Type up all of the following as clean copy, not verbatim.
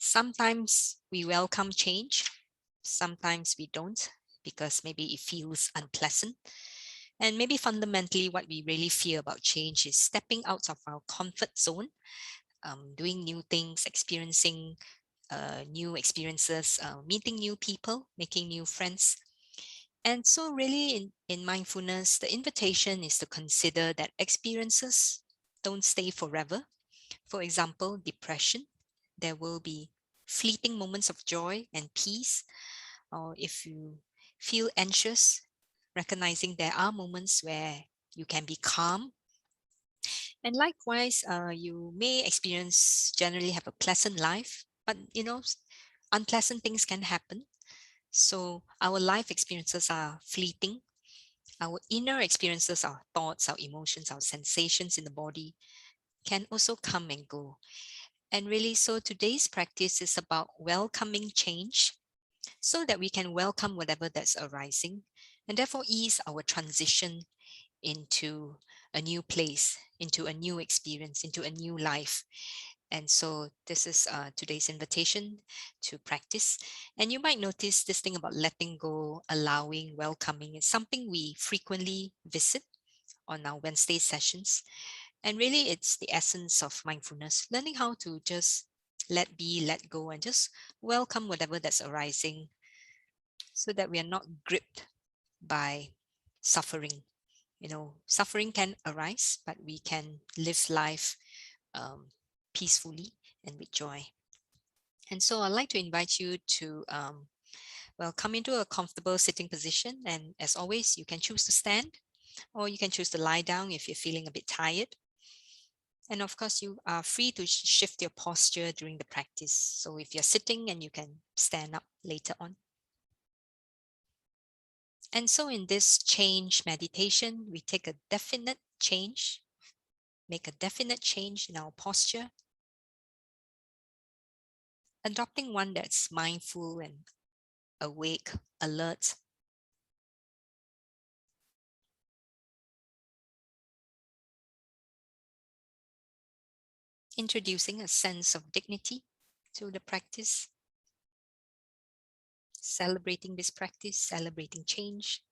Sometimes we welcome change, sometimes we don't, because maybe it feels unpleasant. And maybe fundamentally what we really fear about change is stepping out of our comfort zone, doing new things, experiencing new experiences, meeting new people, making new friends. And so really in mindfulness, the invitation is to consider that experiences don't stay forever. For example, depression, there will be fleeting moments of joy and peace. Or if you feel anxious, recognizing there are moments where you can be calm. And likewise, you may experience generally have a pleasant life, but unpleasant things can happen. So our life experiences are fleeting. Our inner experiences, our thoughts, our emotions, our sensations in the body can also come and go. And really, so today's practice is about welcoming change so that we can welcome whatever that's arising and therefore ease our transition into a new place, into a new experience, into a new life. And so this is today's invitation to practice. And you might notice this thing about letting go, allowing, welcoming is something we frequently visit on our Wednesday sessions. And really, it's the essence of mindfulness, learning how to just let be, let go, and just welcome whatever that's arising so that we are not gripped by suffering. Suffering can arise, but we can live life um, peacefully and with joy. And so I'd like to invite you to, come into a comfortable sitting position. And as always, you can choose to stand or you can choose to lie down if you're feeling a bit tired. And of course, you are free to shift your posture during the practice. So if you're sitting, and you can stand up later on. And so in this change meditation, we take a definite change, make a definite change in our posture, adopting one that's mindful and awake, alert. Introducing a sense of dignity to the practice, celebrating this practice, celebrating change.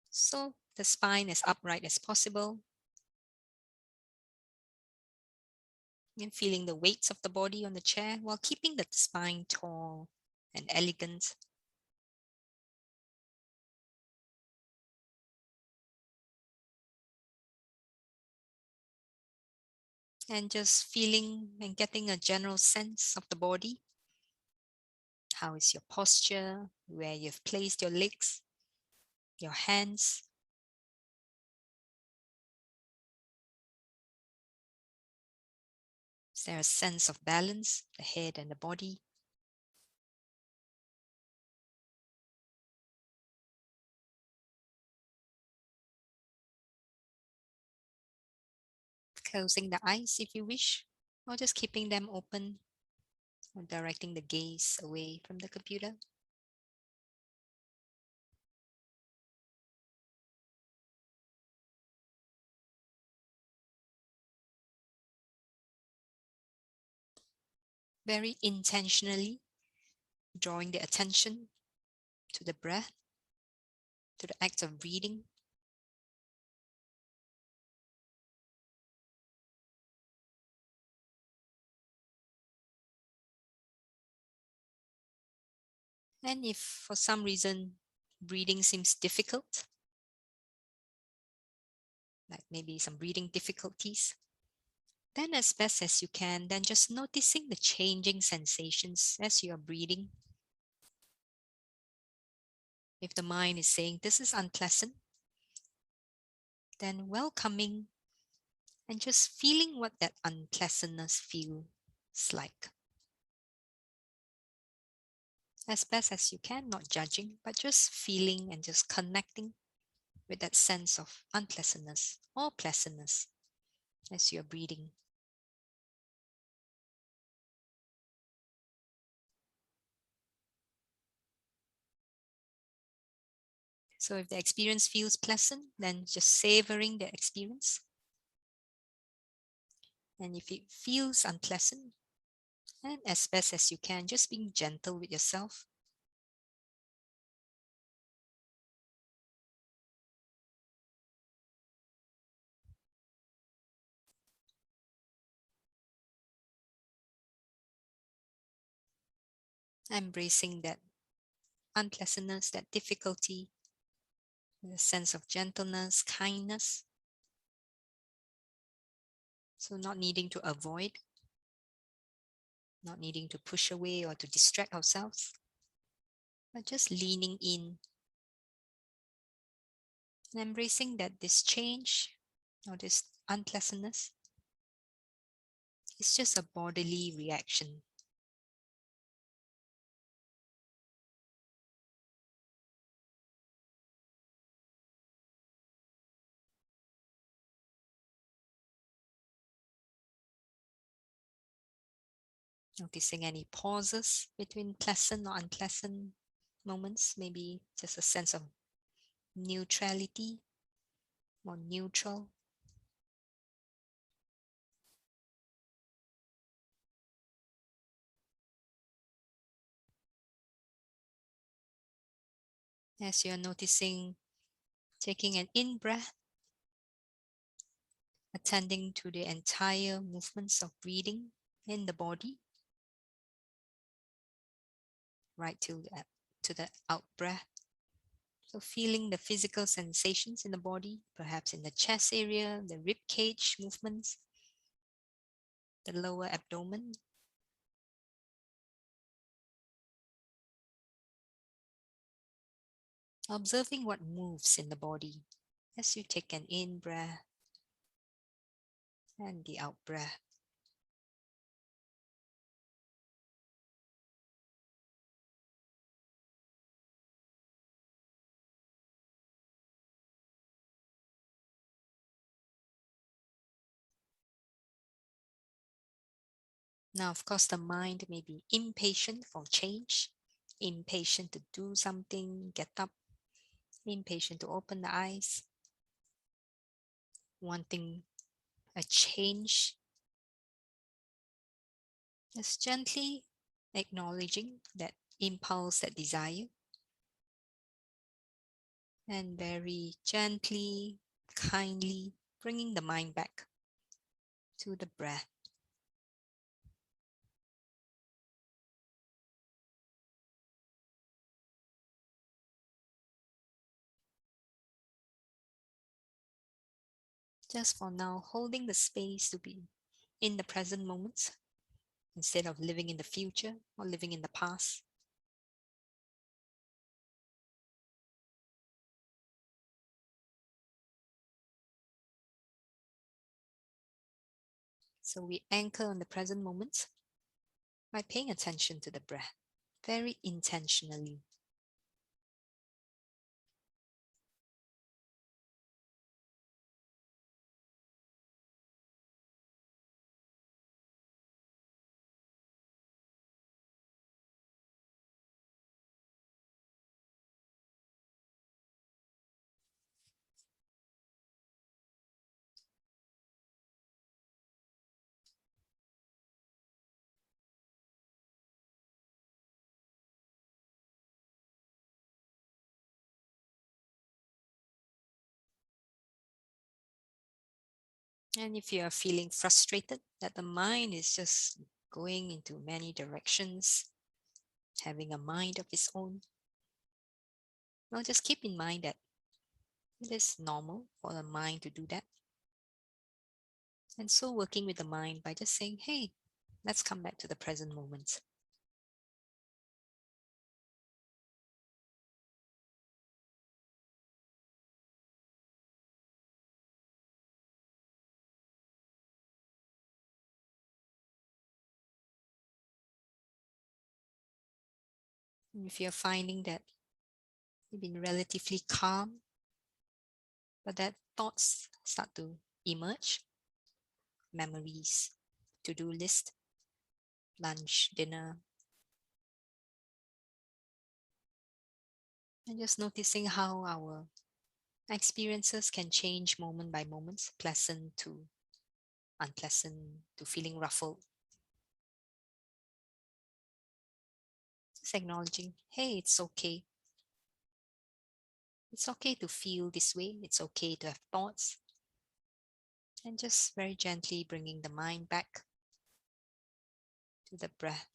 So the spine as upright as possible, and feeling the weights of the body on the chair while keeping the spine tall and elegant. And just feeling and getting a general sense of the body. How is your posture, where you've placed your legs, your hands. Is there a sense of balance, the head and the body? Closing the eyes if you wish, or just keeping them open, or directing the gaze away from the computer. Very intentionally drawing the attention to the breath, to the act of breathing. And if for some reason breathing seems difficult, like maybe some breathing difficulties, then as best as you can, then just noticing the changing sensations as you are breathing. If the mind is saying this is unpleasant, then welcoming and just feeling what that unpleasantness feels like. As best as you can, not judging, but just feeling and just connecting with that sense of unpleasantness or pleasantness as you're breathing. So if the experience feels pleasant, then just savoring the experience. And if it feels unpleasant, And as best as you can, just being gentle with yourself. Embracing that unpleasantness, that difficulty, with a sense of gentleness, kindness. So not needing to avoid, not needing to push away or to distract ourselves, but just leaning in and embracing that this change or this unpleasantness is just a bodily reaction. Noticing any pauses between pleasant or unpleasant moments, maybe just a sense of neutrality or neutral. As you're noticing, taking an in breath, attending to the entire movements of breathing in the body, right to the out breath. So feeling the physical sensations in the body, perhaps in the chest area, the rib cage movements, the lower abdomen. Observing what moves in the body as you take an in breath and the out breath. Now, of course, the mind may be impatient for change, impatient to do something, get up, impatient to open the eyes, wanting a change. Just gently acknowledging that impulse, that desire, and very gently, kindly bringing the mind back to the breath. Just for now, holding the space to be in the present moments instead of living in the future or living in the past. So we anchor on the present moments by paying attention to the breath very intentionally. And if you are feeling frustrated that the mind is just going into many directions, having a mind of its own, well, just keep in mind that it is normal for the mind to do that. And so working with the mind by just saying, hey, let's come back to the present moment. And if you're finding that you've been relatively calm, but that thoughts start to emerge, memories, to-do list, lunch, dinner, and just noticing how our experiences can change moment by moment, pleasant to unpleasant to feeling ruffled. Just acknowledging, hey, it's okay. It's okay to feel this way. It's okay to have thoughts. And just very gently bringing the mind back to the breath.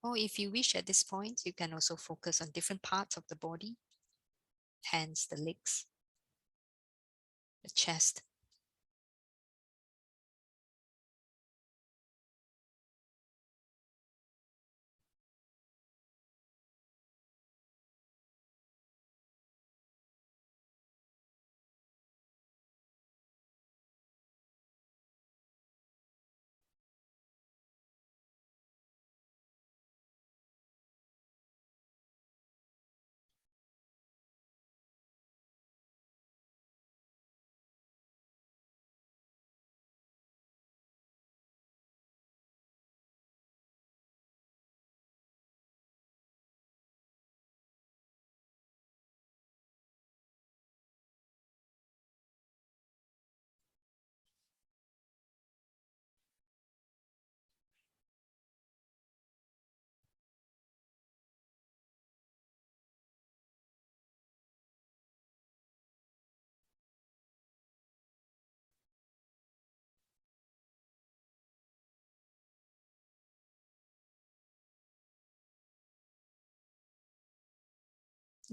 Or if you wish at this point, you can also focus on different parts of the body, hands, the legs, the chest.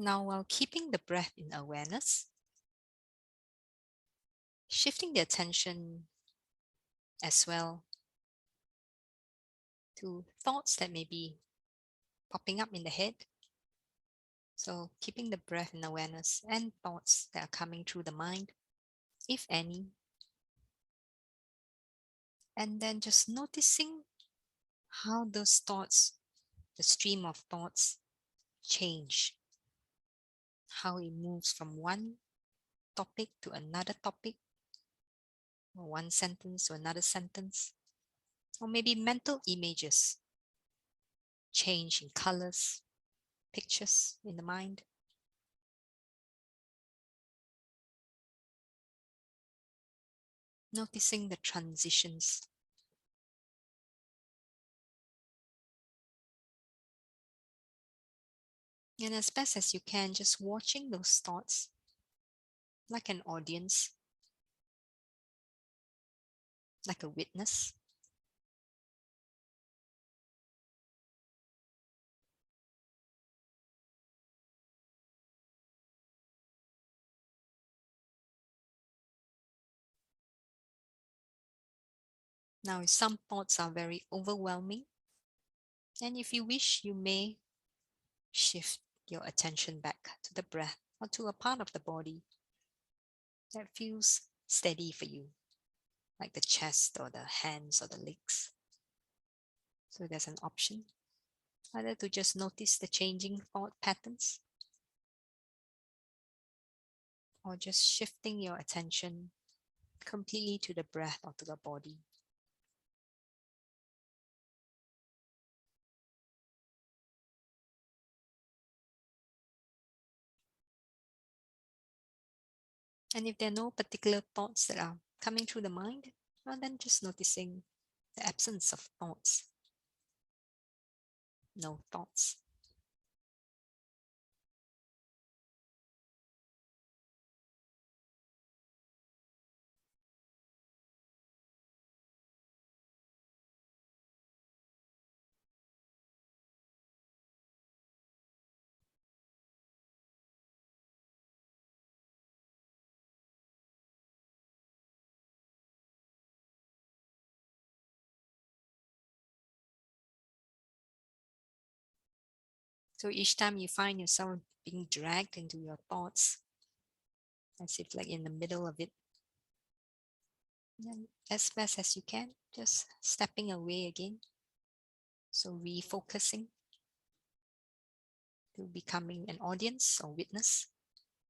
Now, while keeping the breath in awareness, shifting the attention as well to thoughts that may be popping up in the head. So, keeping the breath in awareness and thoughts that are coming through the mind, if any. And then just noticing how those thoughts, the stream of thoughts, change, how it moves from one topic to another topic, or one sentence to another sentence, or maybe mental images change in colors, pictures in the mind. Noticing the transitions. And as best as you can, just watching those thoughts like an audience, like a witness. Now, if some thoughts are very overwhelming, and if you wish, you may shift your attention back to the breath or to a part of the body that feels steady for you, like the chest or the hands or the legs. So there's an option either to just notice the changing thought patterns or just shifting your attention completely to the breath or to the body. And if there are no particular thoughts that are coming through the mind, well, then just noticing the absence of thoughts. No thoughts. So each time you find yourself being dragged into your thoughts, as if like in the middle of it, then as best as you can, just stepping away again. So refocusing to becoming an audience or witness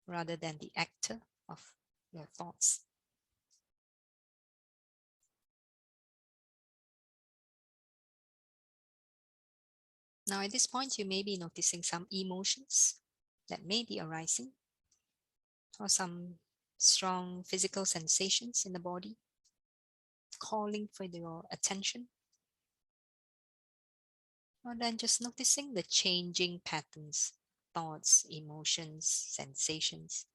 rather than the actor of your thoughts. Now, at this point, you may be noticing some emotions that may be arising, or some strong physical sensations in the body, calling for your attention. Or then just noticing the changing patterns, thoughts, emotions, sensations.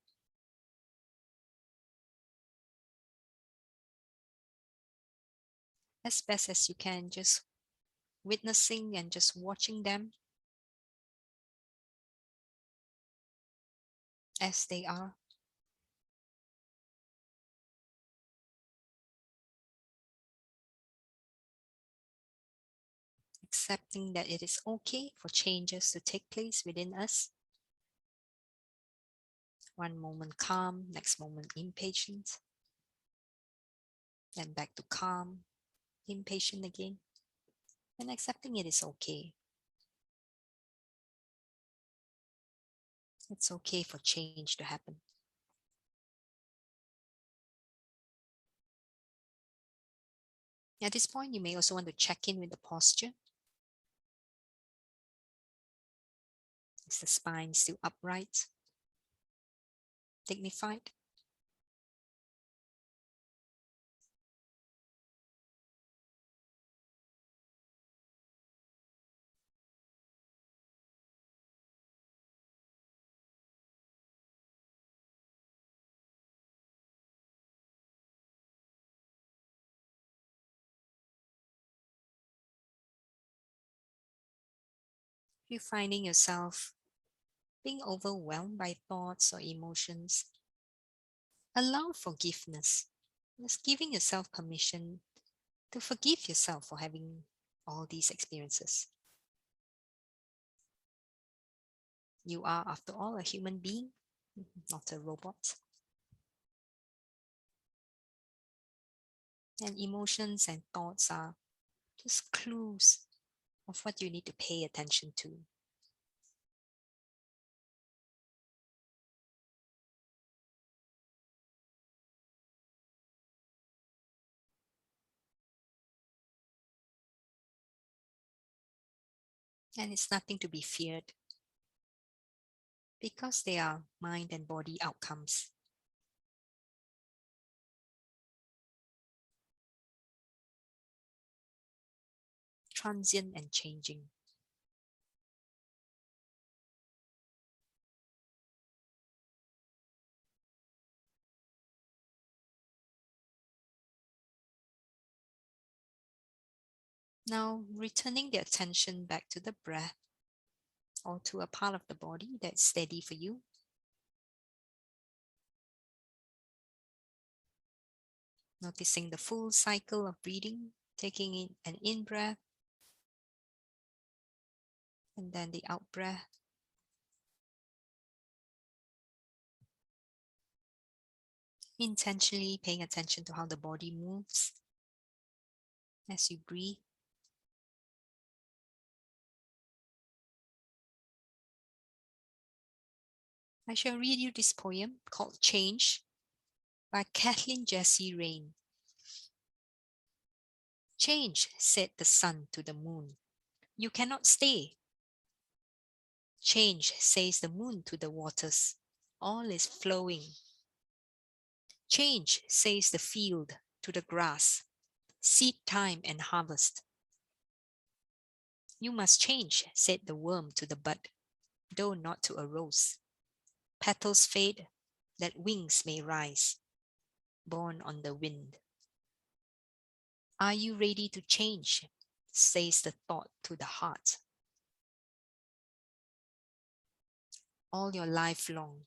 As best as you can, just witnessing and just watching them as they are. Accepting that it is okay for changes to take place within us. One moment calm, next moment impatient, then back to calm, impatient again, and accepting it is okay. It's okay for change to happen. At this point, you may also want to check in with the posture. Is the spine still upright, dignified? If you're finding yourself being overwhelmed by thoughts or emotions, allow forgiveness. Just giving yourself permission to forgive yourself for having all these experiences. You are, after all, a human being, not a robot. And emotions and thoughts are just clues of what you need to pay attention to. And it's nothing to be feared because they are mind and body outcomes. Transient and changing. Now, returning the attention back to the breath or to a part of the body that's steady for you. Noticing the full cycle of breathing, taking in an in-breath and then the out-breath. Intentionally paying attention to how the body moves as you breathe. I shall read you this poem called Change by Kathleen Raine. Change, said the sun to the moon. You cannot stay. Change, says the moon to the waters. All is flowing. Change, says the field to the grass. Seed time and harvest. You must change, said the worm to the bud, though not to a rose. Petals fade, that wings may rise, borne on the wind. Are you ready to change, says the thought to the heart. All your life long,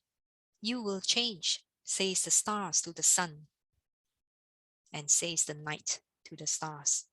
you will change, says the stars to the sun, and says the night to the stars.